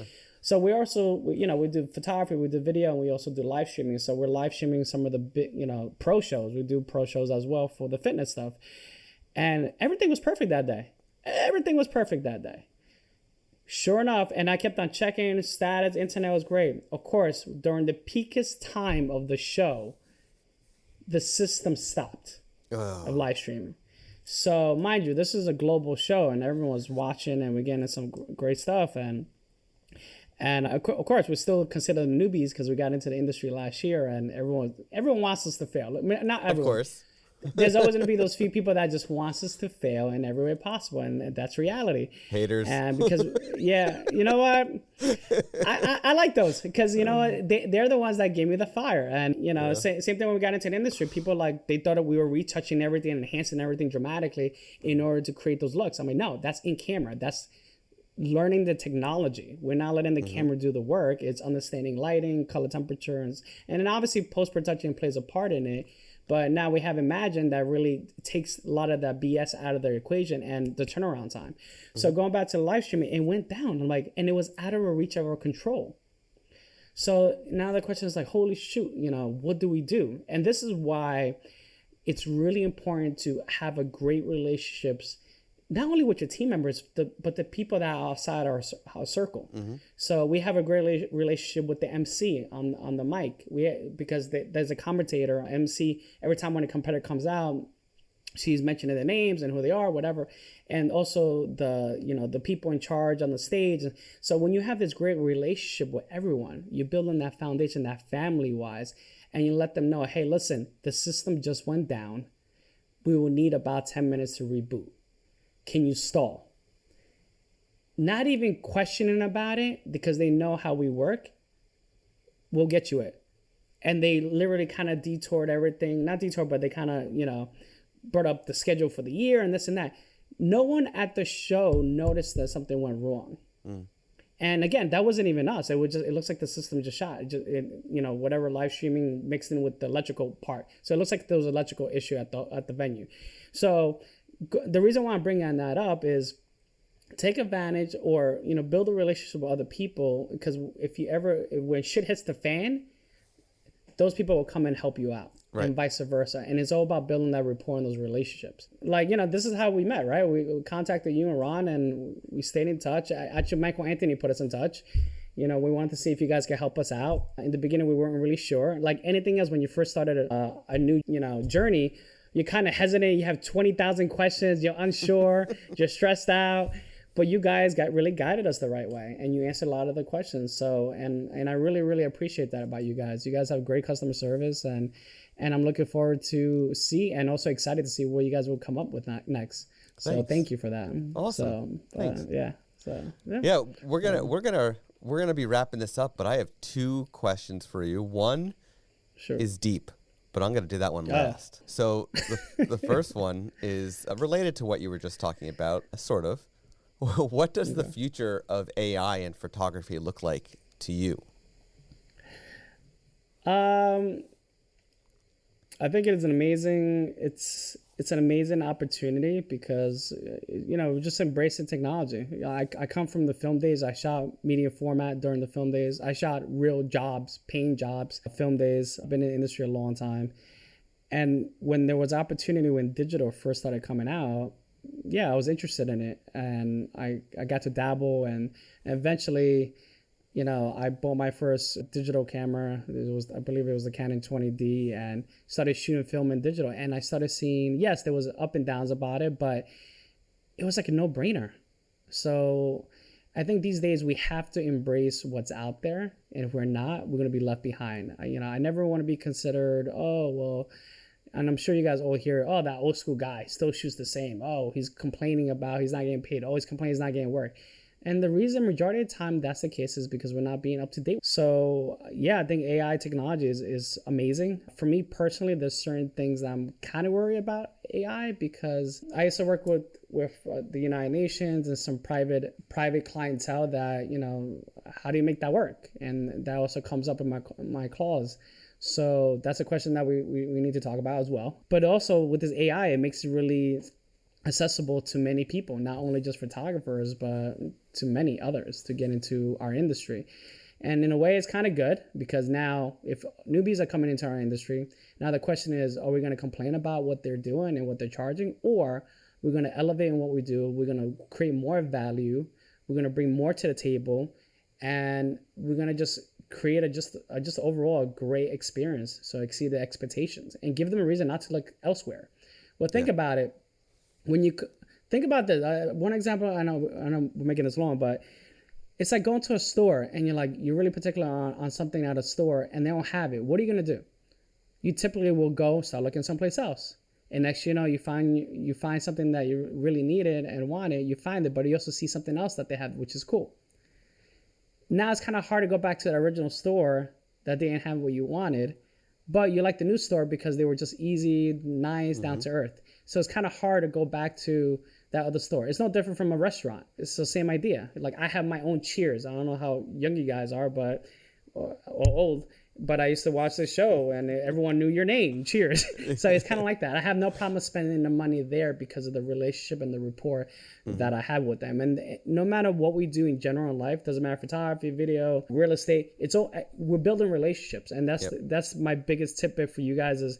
Speaker 2: also, we do photography, we do video, and we also do live streaming. So we're live streaming some of the big, pro shows. We do pro shows as well for the fitness stuff. And everything was perfect that day. Sure enough, and I kept on checking status, internet was great. Of course, during the peakest time of the show, the system stopped of live streaming. So mind you, this is a global show and everyone was watching and we're getting some great stuff. And of course, we're still considered newbies because we got into the industry last year, and everyone wants us to fail. I mean, not everyone. Of course. There's always going to be those few people that just wants us to fail in every way possible, and that's reality.
Speaker 1: Haters.
Speaker 2: And because, you know what? I like those because, you know what? They're the ones that gave me the fire. And, same thing when we got into the industry. People, they thought that we were retouching everything and enhancing everything dramatically in order to create those looks. I mean, no, that's in camera. That's learning the technology. We're not letting the camera do the work. It's understanding lighting, color temperature, and then obviously post-production plays a part in it. But now we have Imagen that really takes a lot of that BS out of the equation and the turnaround time. So going back to the live streaming, it went down. And it was out of our reach of our control. So now the question is holy shoot, what do we do? And this is why it's really important to have a great relationships, not only with your team members, but the people that are outside our circle. So we have a great relationship with the MC on the mic. Because there's a commentator, MC, every time when a competitor comes out, she's mentioning their names and who they are, whatever. And also the people in charge on the stage. So when you have this great relationship with everyone, you're building that foundation, that family-wise, and you let them know, hey, listen, the system just went down. We will need about 10 minutes to reboot. Can you stall? Not even questioning about it because they know how we work. We'll get you it. And they literally kind of detoured everything. Not detoured, but they kind of, brought up the schedule for the year and this and that. No one at the show noticed that something went wrong. And again, that wasn't even us. It looks like the system just shot. Whatever live streaming mixed in with the electrical part. So it looks like there was an electrical issue at the venue. So the reason why I'm bringing that up is take advantage or, build a relationship with other people, because when shit hits the fan, those people will come and help you out. Right. And vice versa. And it's all about building that rapport and those relationships. Like, this is how we met, right? We contacted you and Ron and we stayed in touch. Actually, Michael Anthony put us in touch. We wanted to see if you guys could help us out. In the beginning, we weren't really sure. Like anything else, when you first started a new, journey, you're kind of hesitant. You have 20,000 questions. You're unsure. You're stressed out. But you guys really guided us the right way, and you answered a lot of the questions. So, and I really, really appreciate that about you guys. You guys have great customer service, and I'm looking forward to and also excited to see what you guys will come up with next. So thank you for that.
Speaker 1: Awesome.
Speaker 2: So, thanks.
Speaker 1: We're gonna be wrapping this up, but I have 2 questions for you. One is deep, but I'm gonna do that one last. So the first one is related to what you were just talking about, sort of. What does the future of AI and photography look like to you?
Speaker 2: I think it's an amazing opportunity because, just embracing technology. I come from the film days. I shot media format during the film days. I shot real jobs, paying jobs, film days. I've been in the industry a long time. And when there was opportunity when digital first started coming out, I was interested in it, and I got to dabble, and eventually, I bought my first digital camera. I believe it was the Canon 20D, and started shooting film in digital. And I started seeing, yes, there was up and downs about it, but it was like a no-brainer. So I think these days we have to embrace what's out there, and if we're not, we're going to be left behind. I never want to be considered, and I'm sure you guys all hear, that old school guy still shoots the same. He's complaining about he's not getting paid. He's complaining he's not getting work. And the reason majority of the time that's the case is because we're not being up to date. So I think AI technology is amazing. For me personally, there's certain things I'm kind of worried about AI, because I used to work with the United Nations and some private clientele that, how do you make that work? And that also comes up in my clause. So that's a question that we need to talk about as well. But also with this AI, it makes it really accessible to many people, not only just photographers, but to many others to get into our industry. And in a way, it's kind of good, because now if newbies are coming into our industry, now the question is, are we going to complain about what they're doing and what they're charging? Or we're going to elevate in what we do. We're going to create more value. We're going to bring more to the table, and we're going to just create just overall a great experience, so exceed the expectations and give them a reason not to look elsewhere. Well, think about it. When you think about this, one example, I know we're making this long, but it's like going to a store and you're really particular on something at a store and they don't have it. What are you going to do? You typically will go start looking someplace else. And next you find something that you really needed and wanted, you find it, but you also see something else that they have, which is cool. Now it's kind of hard to go back to the original store that didn't have what you wanted, but you like the new store because they were just easy, nice, down to earth. So it's kind of hard to go back to that other store. It's no different from a restaurant. It's the same idea. Like I have my own Cheers. I don't know how young you guys are, or old, but I used to watch this show and everyone knew your name, Cheers. So it's kind of like that. I have no problem spending the money there because of the relationship and the rapport that I have with them. And no matter what we do in general in life, doesn't matter photography, video, real estate, we're building relationships. And that's my biggest tip for you guys is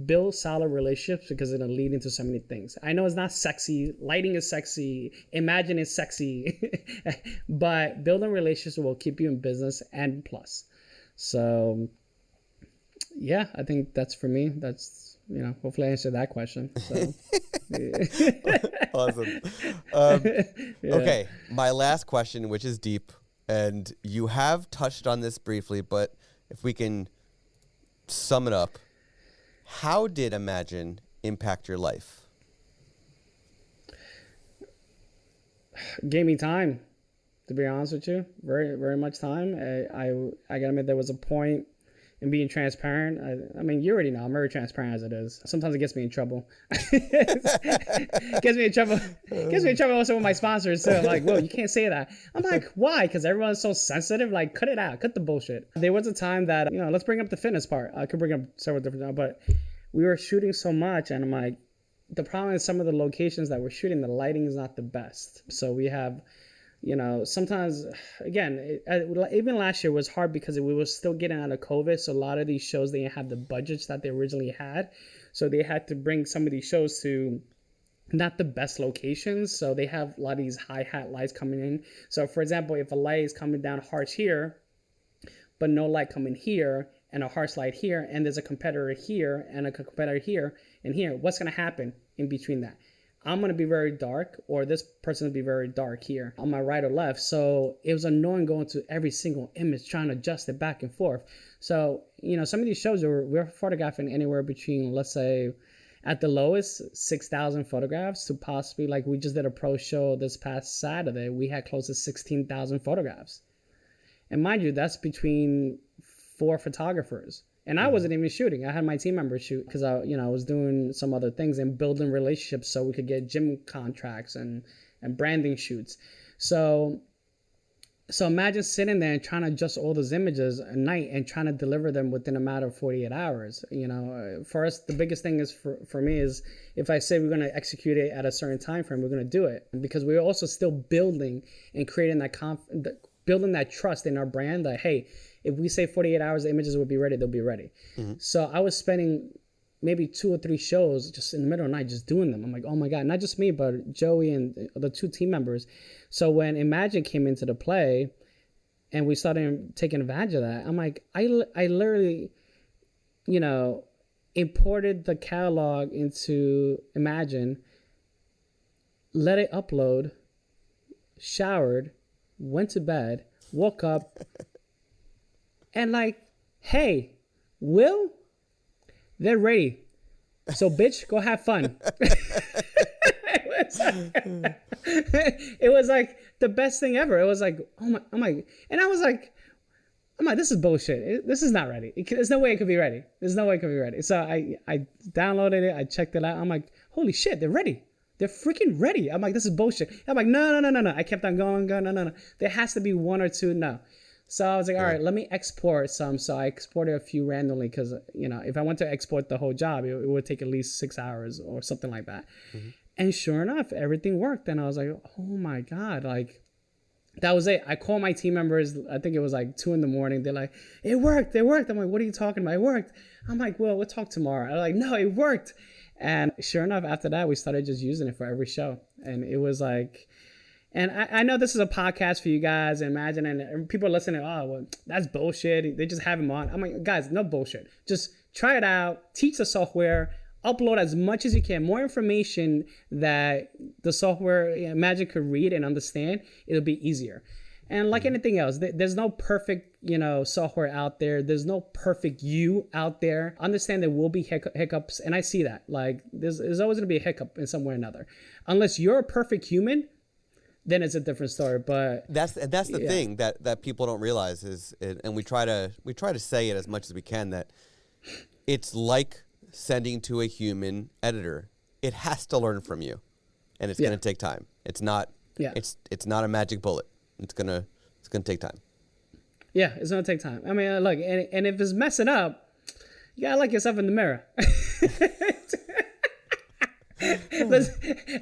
Speaker 2: build solid relationships because it'll lead into so many things. I know it's not sexy. Lighting is sexy. Imagine is sexy. But building relationships will keep you in business and plus. So, yeah, I think that's for me. That's, hopefully I answered that question. So.
Speaker 1: Awesome. Okay, my last question, which is deep, and you have touched on this briefly, but if we can sum it up, how did Imagine impact your life?
Speaker 2: Gave me time, to be honest with you. Very, very much time. I gotta admit, there was a point in being transparent. I mean, you already know I'm very transparent as it is. Sometimes it gets me in trouble. Gets me in trouble also with my sponsors. So I'm like, whoa, you can't say that. I'm like, why? Because everyone's so sensitive. Like, cut it out. Cut the bullshit. There was a time that, let's bring up the fitness part. I could bring up several different, but we were shooting so much, and I'm like, the problem is some of the locations that we're shooting, the lighting is not the best. So we have, sometimes, again, even last year was hard because we were still getting out of COVID. So a lot of these shows, they didn't have the budgets that they originally had. So they had to bring some of these shows to not the best locations. So they have a lot of these high hat lights coming in. So for example, if a light is coming down harsh here, but no light coming here, and a harsh light here, and there's a competitor here, and a competitor here, and here, what's going to happen in between that? I'm going to be very dark, or this person will be very dark here on my right or left. So it was annoying going to every single image, trying to adjust it back and forth. So, some of these shows we're photographing anywhere between, let's say, at the lowest, 6,000 photographs to possibly, like we just did a pro show this past Saturday, we had close to 16,000 photographs. And mind you, that's between 4 photographers. And I wasn't even shooting. I had my team members shoot because I was doing some other things and building relationships so we could get gym contracts and branding shoots. So imagine sitting there and trying to adjust all those images at night and trying to deliver them within a matter of 48 hours. For us, the biggest thing is for me is if I say we're going to execute it at a certain time frame, we're going to do it, because we're also still building and creating that building that trust in our brand that, hey, if we say 48 hours, the images will be ready, they'll be ready. Mm-hmm. So I was spending maybe 2 or 3 shows just in the middle of the night just doing them. I'm like, oh my God, not just me, but Joey and the 2 team members. So when Imagine came into the play and we started taking advantage of that, I'm like, I literally, imported the catalog into Imagine, let it upload, showered, went to bed, woke up, and like, hey, Will, they're ready. So, bitch, go have fun. It was like the best thing ever. It was like, oh my, and I was like, this is bullshit. This is not ready. There's no way it could be ready. So I downloaded it. I checked it out. I'm like, holy shit, they're ready. They're freaking ready. I'm like, this is bullshit. I'm like, no. I kept on going. No. There has to be 1 or 2. No. So I was like, all right, let me export some. So I exported a few randomly because, if I went to export the whole job, it would take at least 6 hours or something like that. Mm-hmm. And sure enough, everything worked. And I was like, oh my God, like, that was it. I called my team members. I think it was like 2 a.m. They're like, it worked. I'm like, what are you talking about? It worked. I'm like, well, we'll talk tomorrow. I'm like, no, it worked. And sure enough, after that, we started just using it for every show. And it was like, and I know this is a podcast for you guys, Imagine, and people are listening, oh, well, that's bullshit. They just have them on. I'm like, guys, no bullshit. Just try it out, teach the software, upload as much as you can, more information that the software Imagine could read and understand. It'll be easier. And like anything else, there's no perfect, software out there. There's no perfect you out there. Understand there will be hiccups, and I see that. Like, there's always going to be a hiccup in some way or another. Unless you're a perfect human, then it's a different story. But
Speaker 1: that's the thing that people don't realize is, and we try to say it as much as we can, that it's like sending to a human editor. It has to learn from you, and it's going to take time. It's not. Yeah. It's not a magic bullet. It's gonna take time.
Speaker 2: Yeah, it's gonna take time. I mean, look, and if it's messing up, you gotta look yourself in the mirror.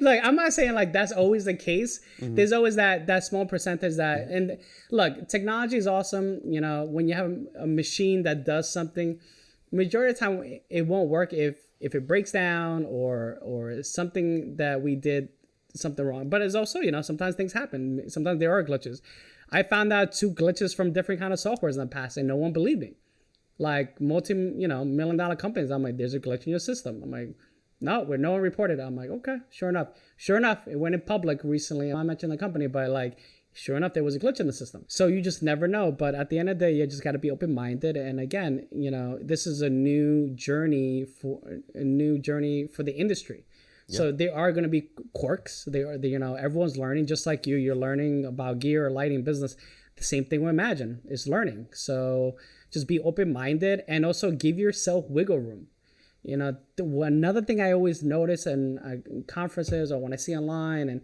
Speaker 2: Look, I'm not saying like that's always the case. Mm-hmm. There's always that small percentage that, and look, technology is awesome. When you have a machine that does something, majority of the time it won't work if it breaks down or something that we did something wrong. But it's also, sometimes things happen. Sometimes there are glitches. I found out 2 glitches from different kind of softwares in the past, and no one believed me. Like multi-million-dollar companies, I'm like, there's a glitch in your system. I'm like, no one reported it. I'm like, okay, sure enough, it went in public recently. I mentioned the company, but like, sure enough, there was a glitch in the system. So you just never know. But at the end of the day, you just got to be open-minded. And again, this is a new journey for the industry. Yep. So there are going to be quirks. Everyone's learning, just like you. You're learning about gear or lighting business. The same thing with Imagine is learning. So just be open-minded and also give yourself wiggle room. Another thing I always notice in conferences or when I see online, and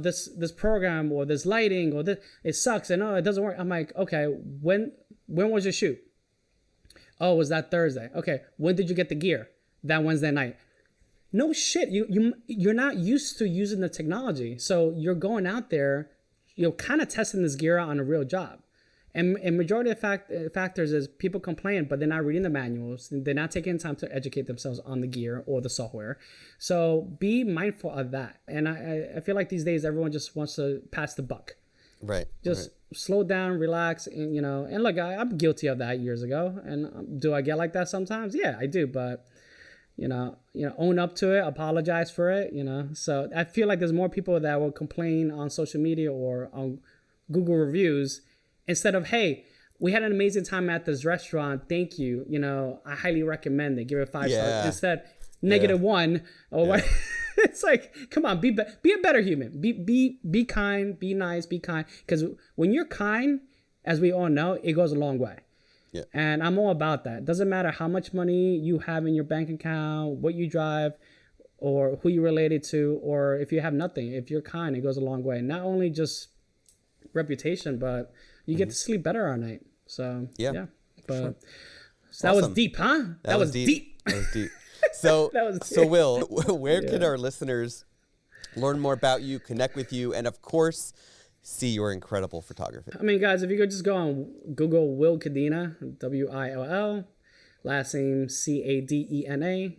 Speaker 2: this program or this lighting or this, it sucks and it doesn't work. I'm like, okay, when was your shoot? Oh, was that Thursday? Okay, when did you get the gear? That Wednesday night. No shit, you're not used to using the technology, so you're going out there, kind of testing this gear out on a real job. And majority of factors is people complain, but they're not reading the manuals. They're not taking time to educate themselves on the gear or the software. So be mindful of that. And I feel like these days everyone just wants to pass the buck.
Speaker 1: Right.
Speaker 2: Just slow down, relax, and And look, I'm guilty of that years ago. And do I get like that sometimes? Yeah, I do. But own up to it, apologize for it. So I feel like there's more people that will complain on social media or on Google reviews, instead of, hey, we had an amazing time at this restaurant. Thank you. I highly recommend it. Give it 5 stars. Instead, -1 or what? It's like, come on, be a better human. Be kind, be nice, be kind. Because when you're kind, as we all know, it goes a long way. Yeah. And I'm all about that. It doesn't matter how much money you have in your bank account, what you drive, or who you're related to, or if you have nothing. If you're kind, it goes a long way. Not only just reputation, but you get to sleep better at night. So yeah. But
Speaker 1: sure.
Speaker 2: So that was deep, huh? That was deep.
Speaker 1: That was deep. So so Will, where can our listeners learn more about you, connect with you, and of course, see your incredible photography?
Speaker 2: I mean, guys, if you could just go on Google Will Cadena, Will, last name Cadena.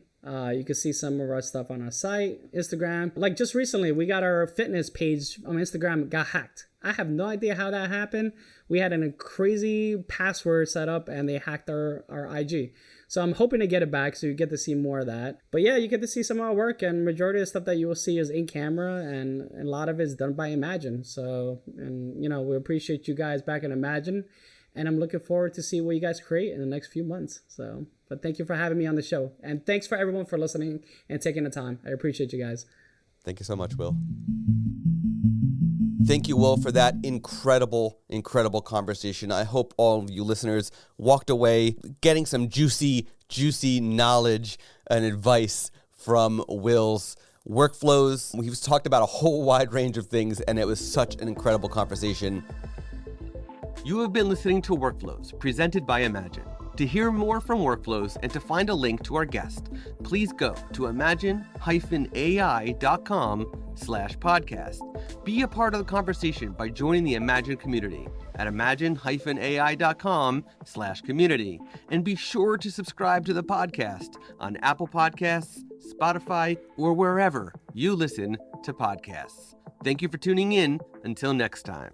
Speaker 2: You can see some of our stuff on our site, Instagram. Like just recently, we got our fitness page on Instagram got hacked. I have no idea how that happened. We had a crazy password set up and they hacked our IG. So I'm hoping to get it back so you get to see more of that. But yeah, you get to see some of our work, and majority of the stuff that you will see is in camera, and a lot of it is done by Imagine. So, and we appreciate you guys back in Imagine, and I'm looking forward to see what you guys create in the next few months. So, but thank you for having me on the show, and thanks for everyone for listening and taking the time. I appreciate you guys.
Speaker 1: Thank you so much, Will. Thank you, Will, for that incredible, incredible conversation. I hope all of you listeners walked away getting some juicy, juicy knowledge and advice from Will's workflows. He was talked about a whole wide range of things, and it was such an incredible conversation. You have been listening to Workflows, presented by Imagine. To hear more from Workflows and to find a link to our guest, please go to imagen-ai.com/podcast. Be a part of the conversation by joining the Imagine community at imagen-ai.com/community. And be sure to subscribe to the podcast on Apple Podcasts, Spotify, or wherever you listen to podcasts. Thank you for tuning in. Until next time.